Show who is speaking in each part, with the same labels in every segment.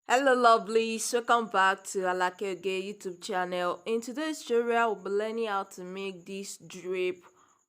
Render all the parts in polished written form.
Speaker 1: Hello lovelies, welcome back to Alake YouTube channel. In today's tutorial, we'll be learning how to make this drape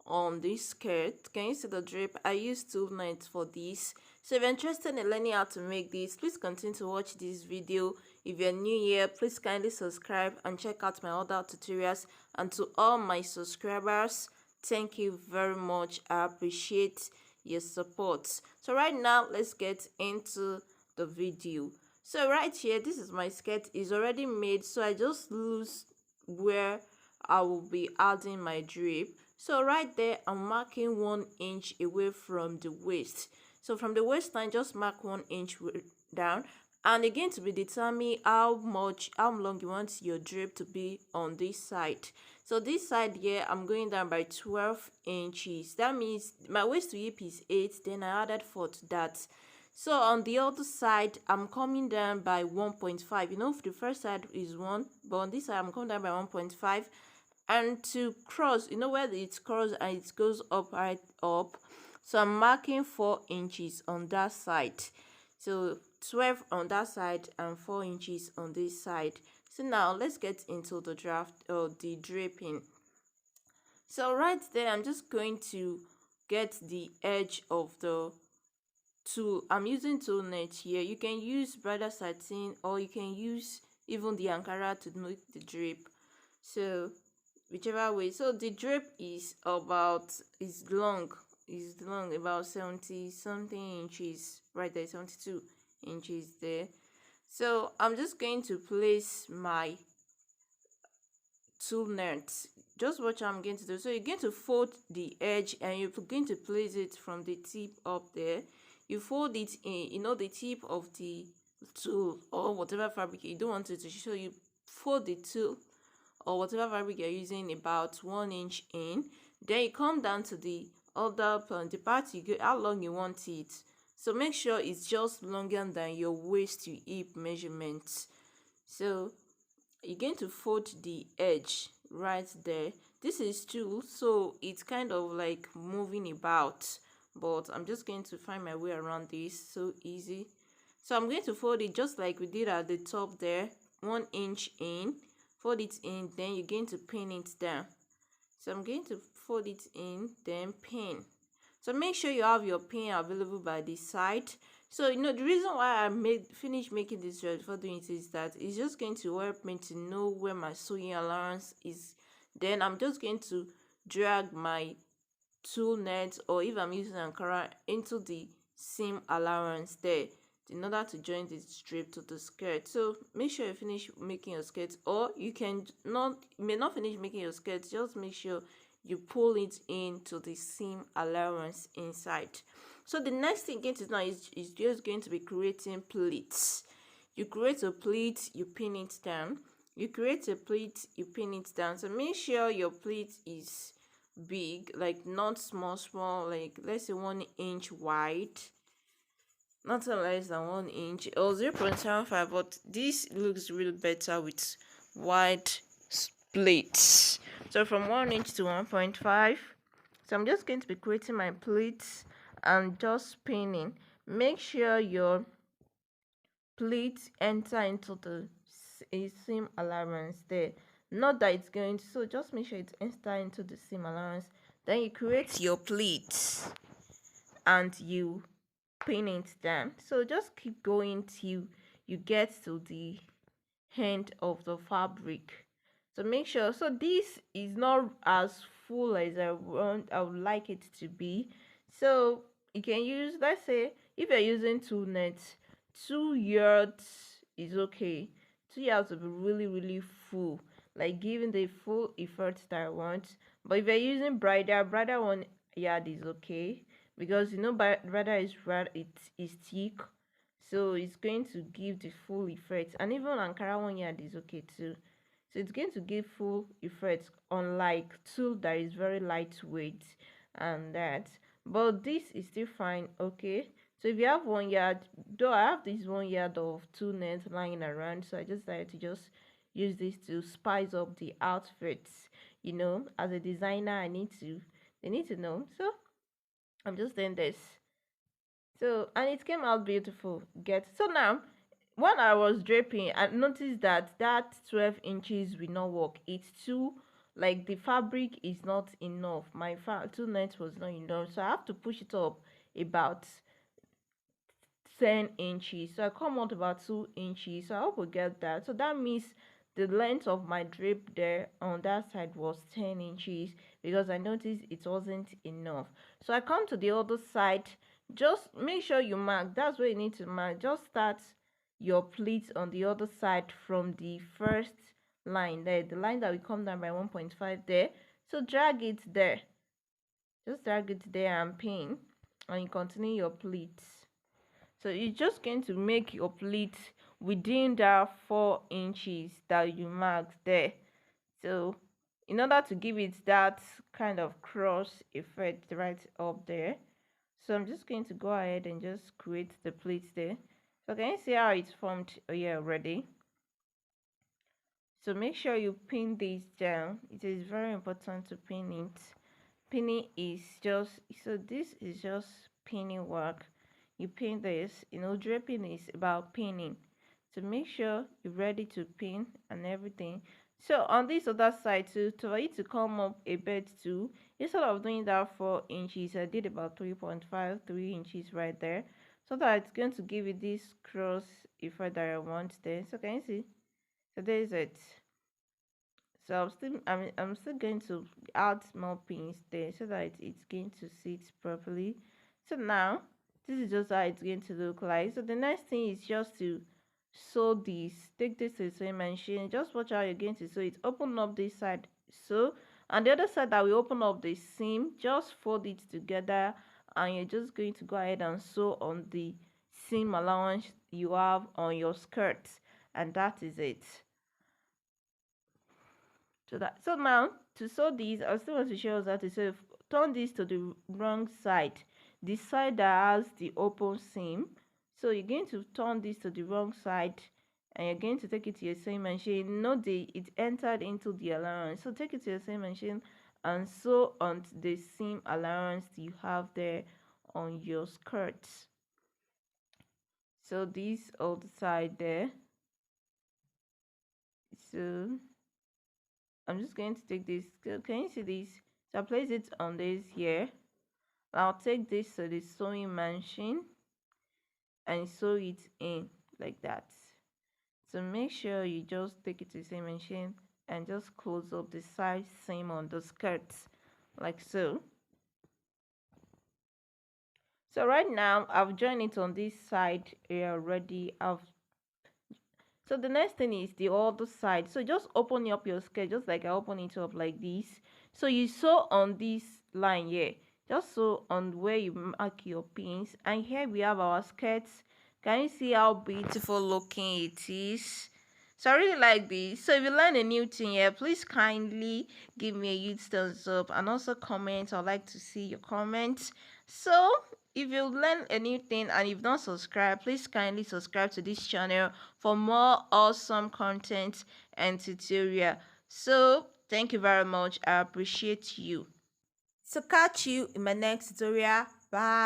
Speaker 1: on this skirt. Can you see the drape? I used 2 nights for this. So if you're interested in learning how to make this, please continue to watch this video. If you're new here, please kindly subscribe and check out my other tutorials. And to all my subscribers, thank you very much. I appreciate your support. So right now, let's get into the video. So right here, this is my skirt, is already made, so I just lose where I will be adding my drape. So right there, I'm marking 1 inch away from the waist. So from the waistline, just mark 1 inch down, and again, to be determined how long you want your drape to be on this side. So this side here, I'm going down by 12 inches. That means my waist to hip is 8, then I added 4 to that. So on the other side, I'm coming down by 1.5. The first side is 1, but on this side, I'm coming down by 1.5. And to cross, where it's crossed and it goes up, right up. So I'm marking 4 inches on that side. So 12 on that side and 4 inches on this side. So now let's get into the draft or the draping. So right there, I'm just going to get the edge of the tool. I'm using tool net here. You can use bridal satin, or you can use even the ankara to make the drape, so whichever way. So the drape is long, about 70 something inches right there, 72 inches there. So I'm just going to place my tool net. Just watch what I'm going to do. So you're going to fold the edge and you're going to place it from the tip up there. You fold it in, the tip of the tool or whatever fabric you don't want it to show. You fold the tool or whatever fabric you're using about 1 inch in. Then you come down to the other part, the part you go, how long you want it. So make sure it's just longer than your waist to hip measurement. So you're going to fold the edge right there. This is tool, so it's kind of like moving about, but I'm just going to find my way around this. So easy. So I'm going to fold it just like we did at the top there, 1 inch in, fold it in, then you're going to pin it down. So I'm going to fold it in, then pin. So make sure you have your pin available by the side. So the reason why I finished making this thread before doing it is that it's just going to help me to know where my sewing allowance is. Then I'm just going to drag my tool net, or if I'm using ankara, into the seam allowance there in order to join the strip to the skirt. So make sure you finish making your skirt, or you may not finish making your skirt, just make sure you pull it into the seam allowance inside. So the next thing going to do is just going to be creating pleats. You create a pleat, you pin it down. You create a pleat, you pin it down. So make sure your pleat is big, like not small, like let's say 1 inch wide, not less than 1 inch, or 0.75, but this looks really better with wide plates. So from 1 inch to 1.5. So I'm just going to be creating my pleats and just spinning. Make sure your pleats enter into the seam allowance there, not that it's going to, so just make sure it enter into the seam allowance. Then you create your pleats and you pin it down. So just keep going till you get to the end of the fabric. So make sure, so this is not as full as I would like it to be. So you can use, let's say if you're using 2 nets, 2 yards is okay. 2 yards will be really full, like giving the full effort that I want. But if you're using bridal 1 yard is okay, because bridal it is thick, so it's going to give the full effect. And even ankara 1 yard is okay too, so it's going to give full effect, unlike tulle that is very lightweight and that. But this is still fine. Okay, so if you have 1 yard, though I have this 1 yard of tulle net lying around, so I just decided to just use this to spice up the outfits. As a designer, they need to know. So I'm just doing this. So, and it came out beautiful. So now when I was draping, I noticed that 12 inches will not work. It's too, like, the fabric is not enough. My 2 net was not enough, so I have to push it up about 10 inches. So I come out about 2 inches. So I hope we get that. So that means the length of my drape there on that side was 10 inches, because I noticed it wasn't enough. So I come to the other side. Just make sure you mark. That's where you need to mark. Just start your pleats on the other side from the first line there, the line that will come down by 1.5 there. So drag it there. Just drag it there and pin, and you continue your pleats. So you're just going to make your pleat within that 4 inches that you marked there. So in order to give it that kind of cross effect right up there, so I'm just going to go ahead and just create the pleats there. So can you see how it's formed here already? So make sure you pin this down. It is very important to pin it. Pinning is just, so this is just pinning work. You pin this, draping is about pinning. So make sure you're ready to pin and everything. So on this other side too, for it to come up a bit too, instead of doing that 4 inches, I did about 3 inches right there, so that it's going to give you this cross effect that I want there. So can you see? So there is it. So I'm still going to add more pins there, so that it's going to sit properly. So now this is just how it's going to look like. So the next thing is just to sew this. Take this to the sewing machine. Just watch how you're going to sew it. Open up this side, so, and the other side that we open up the seam, just fold it together, and you're just going to go ahead and sew on the seam allowance you have on your skirt, and that is it. So now to sew these, I still want to show us how to sew. Turn this to the wrong side, the side that has the open seam. So you're going to turn this to the wrong side, and you're going to take it to your sewing machine. Note it entered into the allowance, so take it to your sewing machine and sew on the seam allowance you have there on your skirt. So this other side there. So I'm just going to take this. Can you see this? So I place it on this here. I'll take this to the sewing machine and sew it in like that. So make sure you just take it to the sewing machine and just close up the side seam on the skirts like so. So right now I've joined it on this side here already. So the next thing is the other side. So just open up your skirt, just like I open it up like this. So you sew on this line here, just sew on where you mark your pins, and here we have our skirts. Can you see how beautiful looking it is? So I really like this. So if you learn a new thing here, please kindly give me a huge thumbs up, and also comment. I'd like to see your comments. So if you learn a new thing and you've not subscribed, please kindly subscribe to this channel for more awesome content and tutorial. So thank you very much. I appreciate you. So catch you in my next tutorial. Bye.